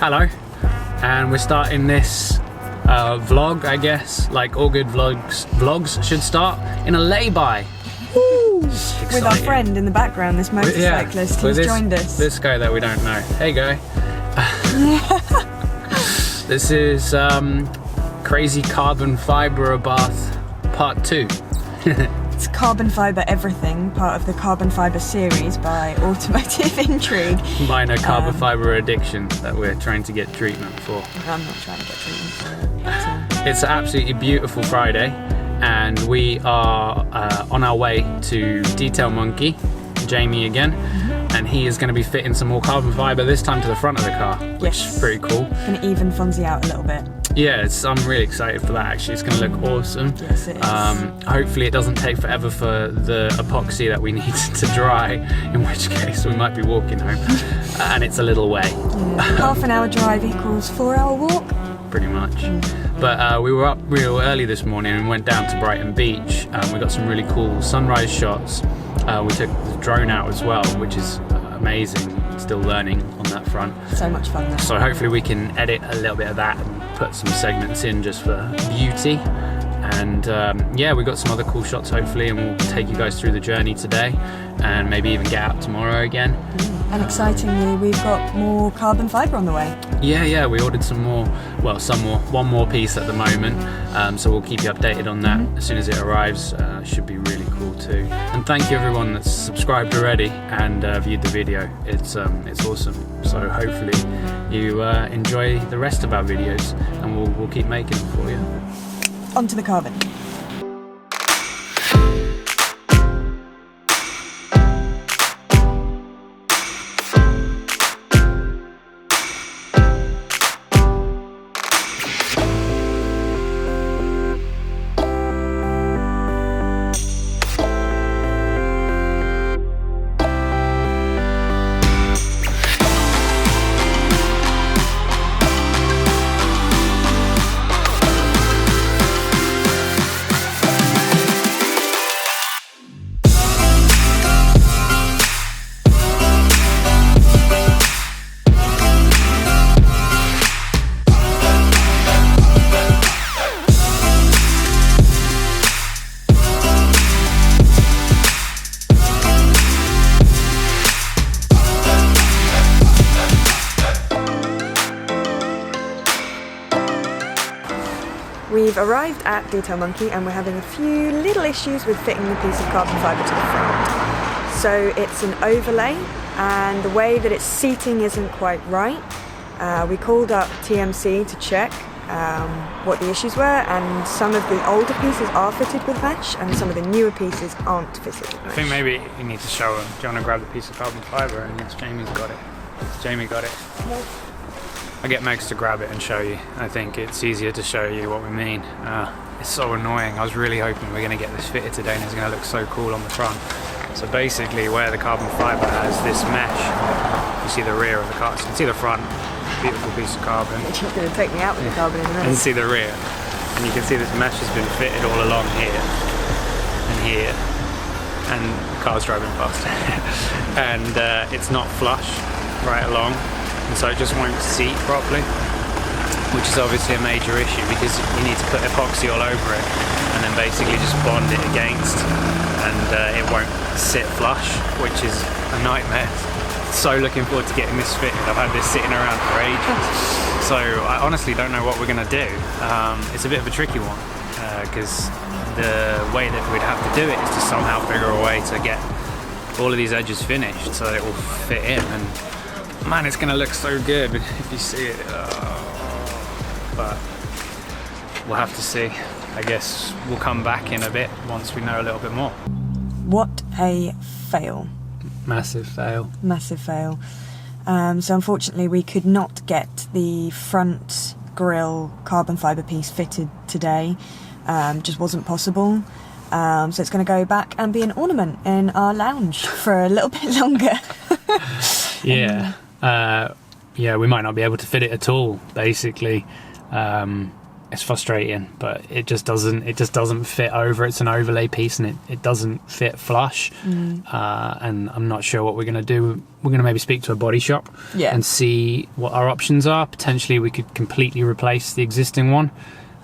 Hello, and we're starting this vlog, I guess, like all good vlogs should start, in a lay-by. With our friend in the background, this motorcyclist who's joined us. This guy that we don't know. Hey guy. This is Crazy Carbon Fibre Abarth Part 2. It's Carbon Fibre Everything, part of the Carbon Fibre series by Automotive Intrigue. Minor carbon fibre addiction that we're trying to get treatment for. I'm not trying to get treatment for it at all. It's an absolutely beautiful Friday, and we are on our way to Detail Monkey, Jamie again, and he is going to be fitting some more carbon fibre, this time to the front of the car, which is pretty cool. Going to even Fonzie out a little bit. Yeah, I'm really excited for that actually. It's going to look awesome. Yes, it is. Hopefully it doesn't take forever for the epoxy that we need to dry, in which case we might be walking home. And it's a little way. Yeah. Half an hour drive equals 4-hour walk. Pretty much. But we were up real early this morning and went down to Brighton Beach. We got some really cool sunrise shots. We took the drone out as well, which is amazing. Still learning on that front. So much fun though. So hopefully we can edit a little bit of that and put some segments in just for beauty. And yeah, we got some other cool shots hopefully, and we'll take you guys through the journey today and maybe even get out tomorrow again. And excitingly, we've got more carbon fibre on the way. Yeah, we ordered some more, well, one more piece at the moment, so we'll keep you updated on that as soon as it arrives. Should be really cool too. And thank you everyone that's subscribed already and viewed the video. It's awesome. So hopefully you enjoy the rest of our videos, and we'll keep making them for you. Onto the carbon. We've arrived at Detail Monkey and we're having a few little issues with fitting the piece of carbon fibre to the front. So it's an overlay, and the way that it's seating isn't quite right. We called up TMC to check what the issues were, and some of the older pieces are fitted with mesh and some of the newer pieces aren't fitted with mesh. I think maybe you need to show them. Do you want to grab the piece of carbon fibre? And yes, Jamie's got it. Jamie got it. Nope. I'll get Megs to grab it and show you. I think it's easier to show you what we mean. It's so annoying. I was really hoping we were going to get this fitted today and it's going to look so cool on the front. So basically where the carbon fibre has this mesh, you see the rear of the car, so you can see the front, beautiful piece of carbon. It's just going to take me out with the carbon in a minute. And see the rear. And you can see this mesh has been fitted all along here and here. And the car's driving past. And it's not flush right along. And so it just won't seat properly, which is obviously a major issue because you need to put epoxy all over it and then basically just bond it against, and it won't sit flush, which is a nightmare. So looking forward to getting this fitted. I've had this sitting around for ages, so I honestly don't know what we're going to do. It's a bit of a tricky one because the way that we'd have to do it is to somehow figure a way to get all of these edges finished so that it will fit in. And man, it's gonna look so good if you see it. But we'll have to see. I guess we'll come back in a bit once we know a little bit more. What a fail. Massive fail. Massive fail. So unfortunately we could not get the front grille carbon fibre piece fitted today. Just wasn't possible. So it's going to go back and be an ornament in our lounge for a little bit longer. Yeah, we might not be able to fit it at all, basically. It's frustrating, but it just doesn't fit over. It's an overlay piece, and it doesn't fit flush. And I'm not sure what we're going to do. We're going to maybe speak to a body shop and see what our options are. Potentially, we could completely replace the existing one.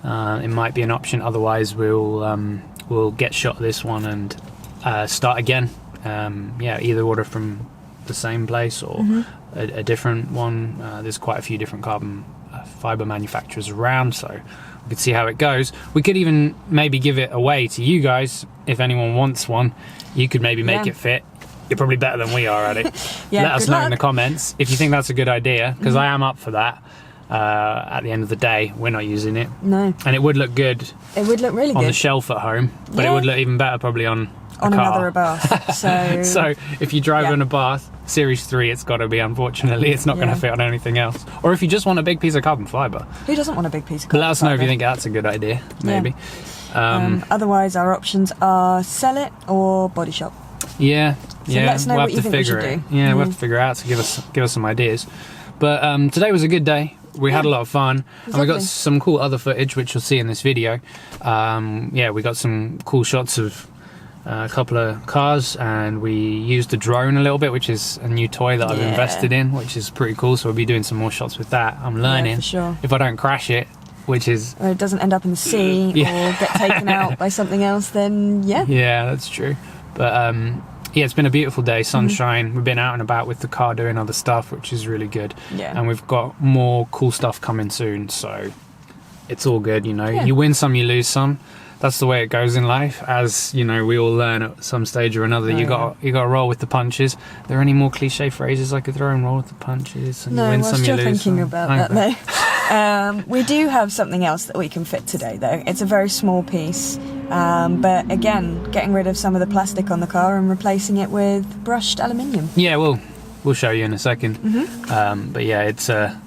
It might be an option. Otherwise, we'll get shot of this one and start again. Either order from the same place or a different one. There's quite a few different carbon fibre manufacturers around, so we could see how it goes. We could even maybe give it away to you guys if anyone wants one. You could maybe make it fit. You're probably better than we are at it. Let us know in the comments if you think that's a good idea, because I am up for that. At the end of the day, we're not using it. No. And it would look good. It would look really good on the shelf at home, but it would look even better probably on another Abarth. So if you drive on a Abarth Series 3, it's got to be, unfortunately. It's not going to fit on anything else. Or if you just want a big piece of carbon fibre. Who doesn't want a big piece of carbon fibre? Let us know if you think that's a good idea, maybe. Otherwise, our options are sell it or body shop. Yeah, so let us know what you think we should do. Yeah, we'll have to figure it out to give us some ideas. But today was a good day. We had a lot of fun, and we got some cool other footage, which you'll see in this video. We got some cool shots of a couple of cars, and we used the drone a little bit, which is a new toy that I've invested in, which is pretty cool. So we'll be doing some more shots with that. I'm learning. For sure. If I don't crash it, which is... Or it doesn't end up in the sea or get taken out by something else, then yeah, that's true. But it's been a beautiful day, sunshine. We've been out and about with the car doing other stuff, which is really good. And we've got more cool stuff coming soon, so it's all good, you know. You win some, you lose some. That's the way it goes in life, as you know, we all learn at some stage or another. You got to roll with the punches. Are there any more cliche phrases I could throw in? Roll with the punches. And you win some, you lose some. Thinking about that though. We do have something else that we can fit today, though. It's a very small piece, but again, getting rid of some of the plastic on the car and replacing it with brushed aluminium. Yeah, we'll show you in a second. But yeah, it's a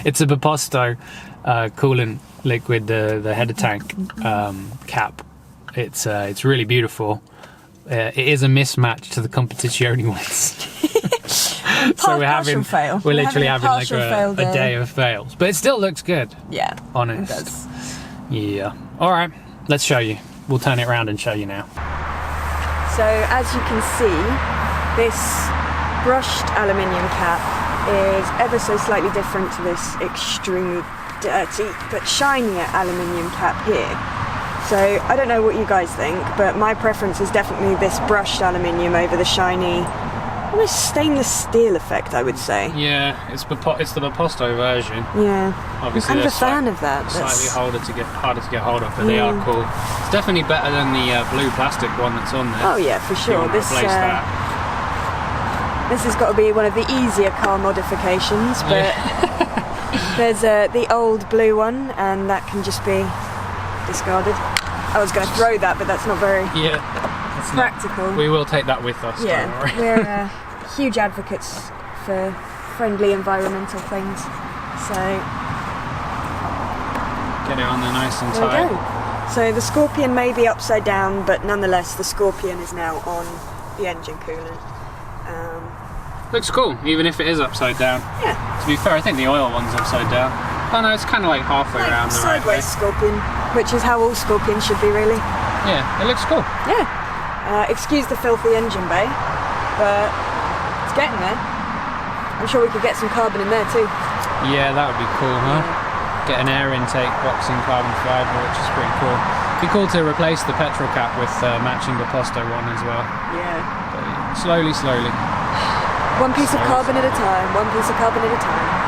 Baposto coolant liquid, the header tank cap. It's really beautiful. It is a mismatch to the Competizione ones. So we're literally having like a day of fails, but it still looks good. Yeah, honest. It does. Yeah. All right, let's show you. We'll turn it around and show you now. So as you can see, this brushed aluminium cap is ever so slightly different to this extremely dirty but shinier aluminium cap here. So I don't know what you guys think, but my preference is definitely this brushed aluminium over the shiny, almost stainless steel effect, I would say. Yeah, it's the Baposto version. Yeah, obviously I'm a fan of that. Slightly harder to get hold of, but they are cool. It's definitely better than the blue plastic one that's on there. Oh yeah, for sure. This has got to be one of the easier car modifications, but there's the old blue one, and that can just be discarded. I was going to throw that, but that's not very practical. We will take that with us. Yeah, don't worry. We're huge advocates for friendly environmental things. So get it on there nice and tight. There we go. So the Scorpion may be upside down, but nonetheless the Scorpion is now on the engine coolant. Looks cool, even if it is upside down. Yeah. To be fair, I think the oil one's upside down. Oh no, it's kind of like halfway around the right way. Sideways Scorpion, which is how all Scorpions should be, really. Yeah, it looks cool. Yeah. Excuse the filthy engine bay, but it's getting there. I'm sure we could get some carbon in there too. Yeah, that would be cool, huh? Get an air intake box in carbon fibre, which is pretty cool. It'd be cool to replace the petrol cap with matching the Baposto one as well. Yeah. But slowly. One piece of carbon at a time, one piece of carbon at a time.